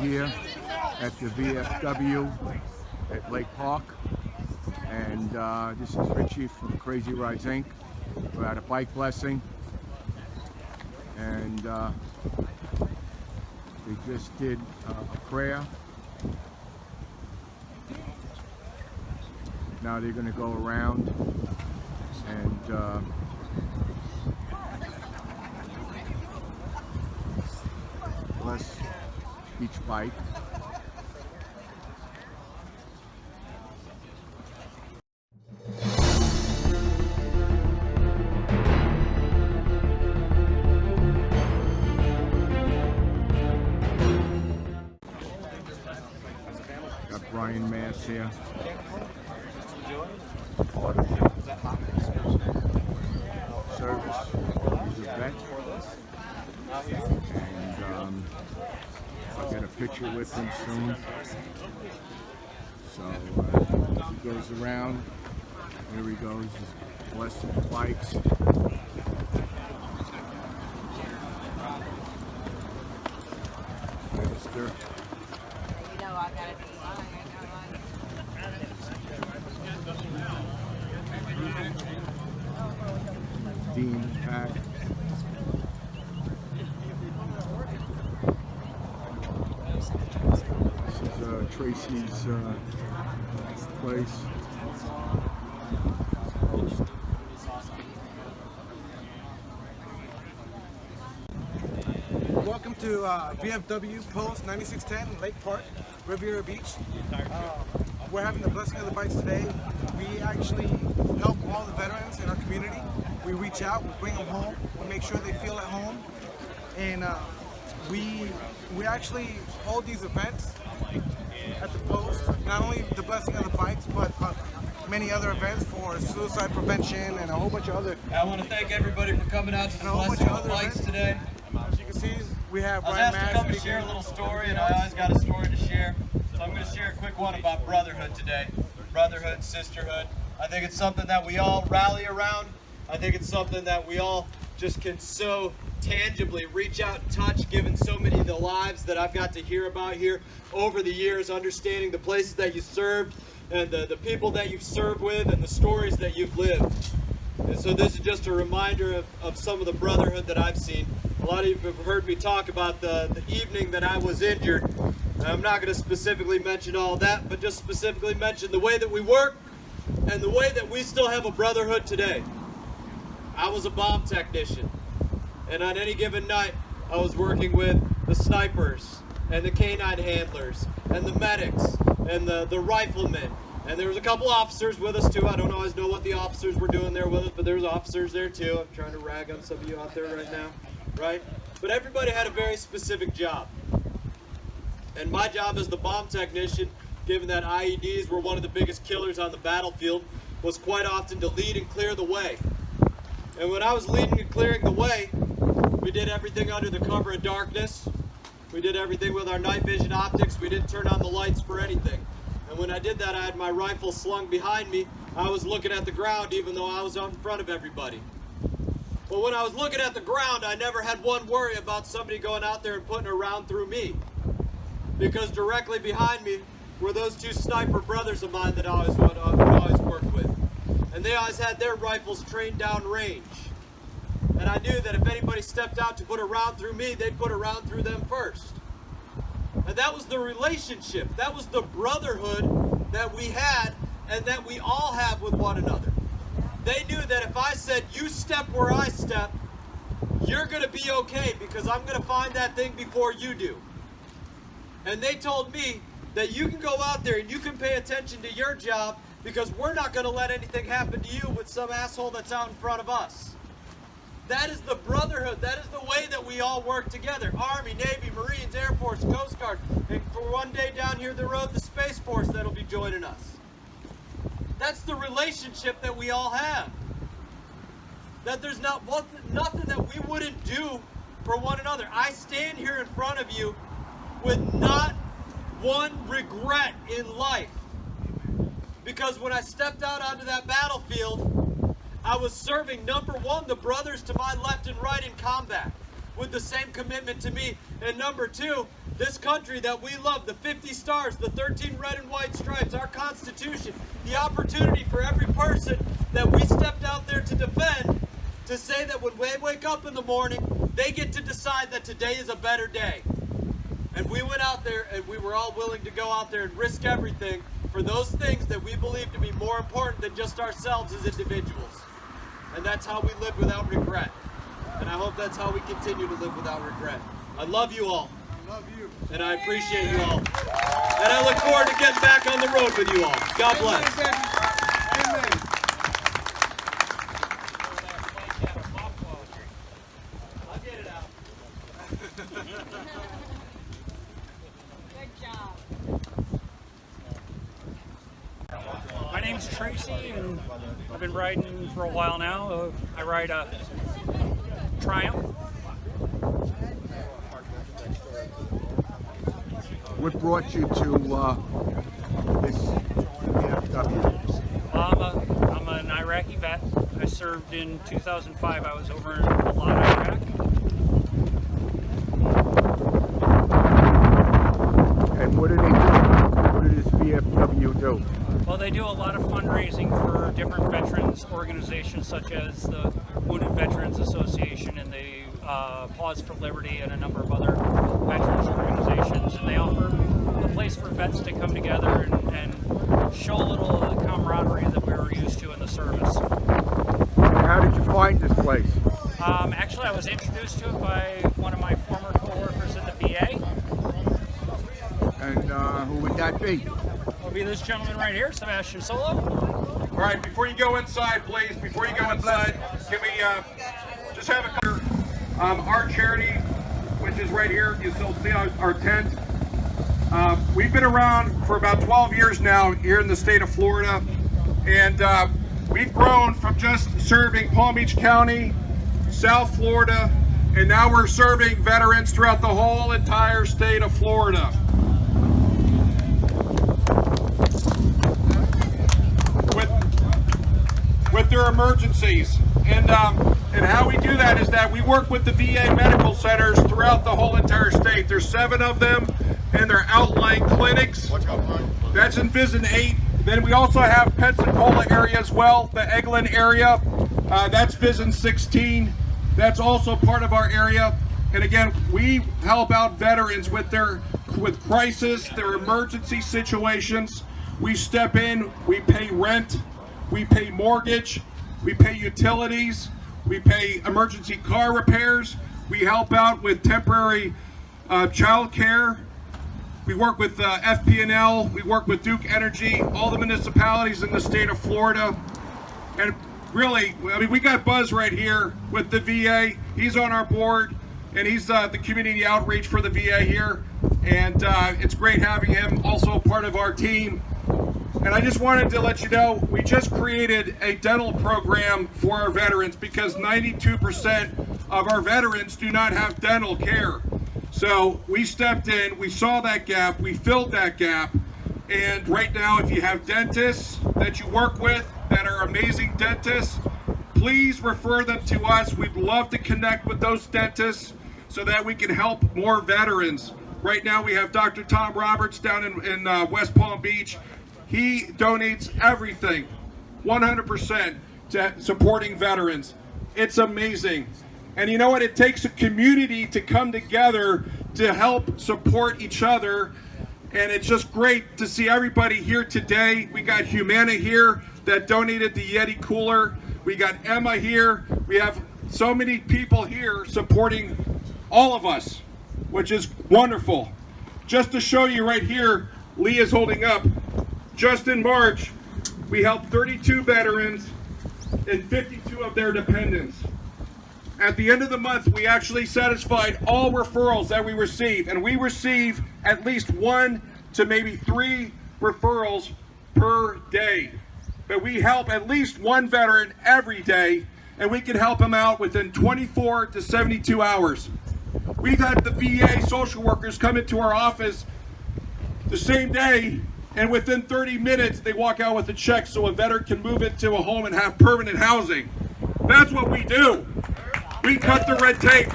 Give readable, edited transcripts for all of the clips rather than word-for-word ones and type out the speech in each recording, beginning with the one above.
here at the VFW at Lake Park, and this is Richie from Crazy Ridez Inc. We're at a bike blessing, and they just did a prayer. Now they're going to go around and bless each bike. Got Brian Mast here. Service. He's a vet. And I'll get a picture with him soon. So he goes around. Here he goes. He's blessing the bikes. Minister. Dean, Pat. This is Tracy's place. Welcome to VFW Post 9610 Lake Park, Riviera Beach. We're having the blessing of the bikes today. We actually help all the veterans in our community. We reach out, we bring them home, we make sure they feel at home, and we actually hold these events at the post. Not only the blessing of the bikes, but many other events for suicide prevention and a whole bunch of other. I want to thank everybody for coming out to the blessing of the bikes today. As you can see, we have Brian Mast. I was asked to come and share a little story, and I always got a story to share. So I'm going to share a quick one about brotherhood today. Brotherhood, sisterhood. I think it's something that we all rally around. I think it's something that we all just can so tangibly reach out and touch, given so many of the lives that I've got to hear about here over the years, understanding the places that you served and the people that you've served with and the stories that you've lived. And so this is just a reminder of some of the brotherhood that I've seen. A lot of you have heard me talk about the evening that I was injured. And I'm not going to specifically mention all that, but just specifically mention the way that we work and the way that we still have a brotherhood today. I was a bomb technician, and on any given night I was working with the snipers and the canine handlers and the medics and the riflemen, and there was a couple officers with us too. I don't always know what the officers were doing there with us, but there was officers there too. I'm trying to rag on some of you out there right now, right? But everybody had a very specific job, and my job as the bomb technician, given that IEDs were one of the biggest killers on the battlefield, was quite often to lead and clear the way. And when I was leading and clearing the way, we did everything under the cover of darkness. We did everything with our night vision optics. We didn't turn on the lights for anything. And when I did that, I had my rifle slung behind me. I was looking at the ground even though I was out in front of everybody. But when I was looking at the ground, I never had one worry about somebody going out there and putting a round through me. Because directly behind me were those two sniper brothers of mine that I would always work with. And they always had their rifles trained down range. And I knew that if anybody stepped out to put a round through me, they'd put a round through them first. And that was the relationship. That was the brotherhood that we had and that we all have with one another. They knew that if I said, you step where I step, you're going to be okay because I'm going to find that thing before you do. And they told me that you can go out there and you can pay attention to your job because we're not going to let anything happen to you with some asshole that's out in front of us. That is the brotherhood. That is the way that we all work together. Army, Navy, Marines, Air Force, Coast Guard, and for one day down here the road, the Space Force that'll be joining us. That's the relationship that we all have. That there's nothing that we wouldn't do for one another. I stand here in front of you with not one regret in life. Because when I stepped out onto that battlefield, I was serving, number one, the brothers to my left and right in combat with the same commitment to me And number two, this country that we love, the 50 stars, the 13 red and white stripes, our Constitution, the opportunity for every person that we stepped out there to defend, to say that when they wake up in the morning, they get to decide that today is a better day. And we went out there and we were all willing to go out there and risk everything for those things that we believe to be more important than just ourselves as individuals. And that's how we live without regret. And I hope that's how we continue to live without regret. I love you all. I love you. And I appreciate you all. And I look forward to getting back on the road with you all. God bless. Amen. I'll get it out. Good job. My name's Tracy, and I've been riding for a while now. I ride a Triumph. What brought you to this VFW? I'm an Iraqi vet. I served in 2005. I was over in Balad, Iraq. And what do they do? What does this VFW do? Well, they do a lot of fundraising for different veterans organizations such as the Wounded Veterans Association and the Pause for Liberty and a number of other veterans organizations. And they offer a place for vets to come together and show a little of the camaraderie that we were used to in the service. And how did you find this place? Actually, I was introduced to it by one of my former co-workers in the VA. And who would that be? It'll be this gentleman right here, Sebastian Solo. All right, before you go inside, please, before you go inside, can we just have a couple? Our charity, which is right here, you still see our tent. We've been around for about 12 years now here in the state of Florida, and we've grown from just serving Palm Beach County, South Florida, and now we're serving veterans throughout the whole entire state of Florida. With their emergencies. And how we do that is that we work with the VA medical centers throughout the whole entire state. There's 7 of them, and they're outlying clinics. That's in Vision 8. Then we also have Pensacola area as well, the Eglin area. That's Vision 16. That's also part of our area. And again, we help out veterans with crisis, their emergency situations. We step in, we pay rent, we pay mortgage, we pay utilities, we pay emergency car repairs, we help out with temporary child care, we work with FP&L, we work with Duke Energy, all the municipalities in the state of Florida. And really, I mean, we got Buzz right here with the VA. He's on our board, and he's the community outreach for the VA here. And it's great having him also part of our team. And I just wanted to let you know, we just created a dental program for our veterans because 92% of our veterans do not have dental care. So we stepped in, we saw that gap, we filled that gap. And right now, if you have dentists that you work with that are amazing dentists, please refer them to us. We'd love to connect with those dentists so that we can help more veterans. Right now, we have Dr. Tom Roberts down in West Palm Beach. He donates everything, 100%, to supporting veterans. It's amazing. And you know what? It takes a community to come together to help support each other. And it's just great to see everybody here today. We got Humana here that donated the Yeti cooler. We got Emma here. We have so many people here supporting all of us, which is wonderful. Just to show you right here, Lee is holding up. Just in March, we helped 32 veterans and 52 of their dependents. At the end of the month, we actually satisfied all referrals that we receive, and we receive at least 1 to maybe 3 referrals per day. But we help at least 1 veteran every day, and we can help them out within 24 to 72 hours. We've had the VA social workers come into our office the same day, and within 30 minutes, they walk out with a check so a veteran can move into a home and have permanent housing. That's what we do. We cut the red tape.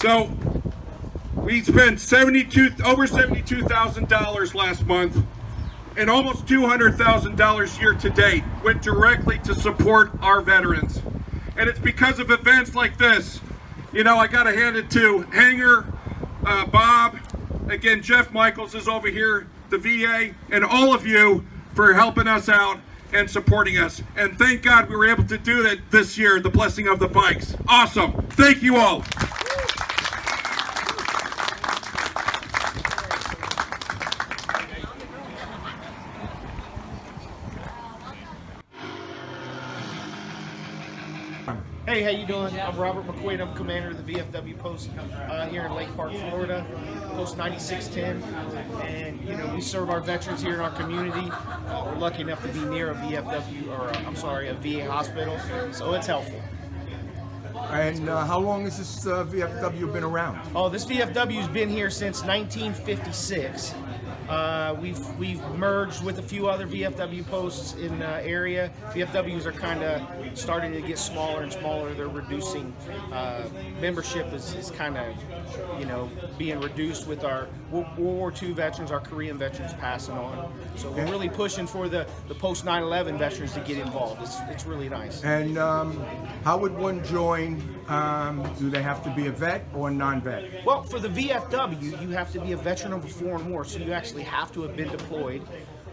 So we spent over $72,000 last month, and almost $200,000 year to date went directly to support our veterans. And it's because of events like this. You know, I gotta hand it to Hanger, Bob, again, Jeff Michaels is over here, the VA, and all of you for helping us out and supporting us. And thank God we were able to do that this year, the blessing of the bikes. Awesome. Thank you all. Hey, how you doing? I'm Robert McQuaid. I'm commander of the VFW post here in Lake Park, Florida, post 9610. And you know, we serve our veterans here in our community. We're lucky enough to be near a VFW, or a VA hospital, so it's helpful. And how long has this VFW been around? Oh, this VFW's been here since 1956. We've merged with a few other VFW posts in the area. VFWs are kind of starting to get smaller and smaller. They're reducing. Membership is kind of, you know, being reduced with our World War II veterans, our Korean veterans passing on. So we're really pushing for the post 9/11 veterans to get involved. It's really nice. And how would one join? Do they have to be a vet or non-vet? Well, for the VFW, you have to be a veteran of a foreign war, so you actually have to have been deployed.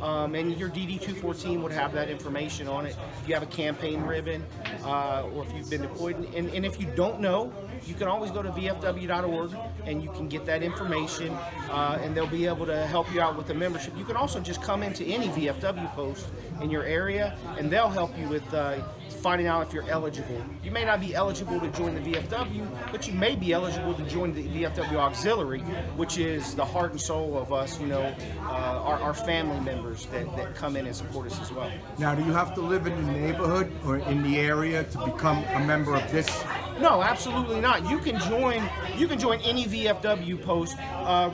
And your DD-214 would have that information on it. If you have a campaign ribbon, or if you've been deployed. And if you don't know, you can always go to vfw.org and you can get that information, and they'll be able to help you out with the membership. You can also just come into any VFW post in your area, and they'll help you with finding out if you're eligible. You may not be eligible to join the VFW, but you may be eligible to join the VFW Auxiliary, which is the heart and soul of us, you know, our family members that come in and support us as well. Now, do you have to live in the neighborhood or in the area to become a member of this? No, absolutely not. You can join any VFW post,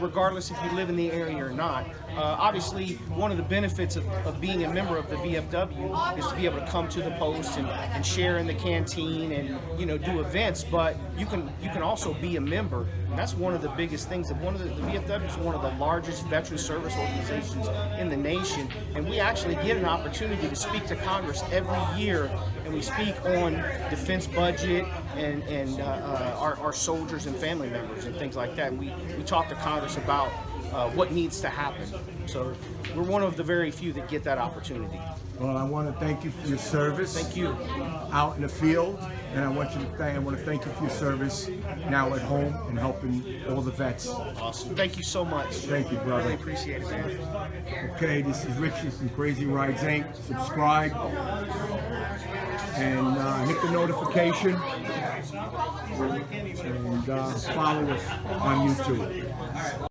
regardless if you live in the area or not. Obviously, one of the benefits of being a member of the VFW is to be able to come to the post and share in the canteen and, you know, do events. But you can also be a member, and that's one of the biggest things. The VFW is one of the largest veteran service organizations in the nation, and we actually get an opportunity to speak to Congress every year, and we speak on defense budget and our soldiers and family members and things like that. And we talk to Congress about what needs to happen. So we're one of the very few that get that opportunity. Well, I want to thank you for your service. Thank you. Out in the field, and I want to thank you for your service now at home and helping all the vets. Awesome. Thank you so much. Thank you, brother. Really appreciate it, man. Okay, this is Richie from Crazy Ridez Inc. Subscribe and hit the notification and follow us on YouTube.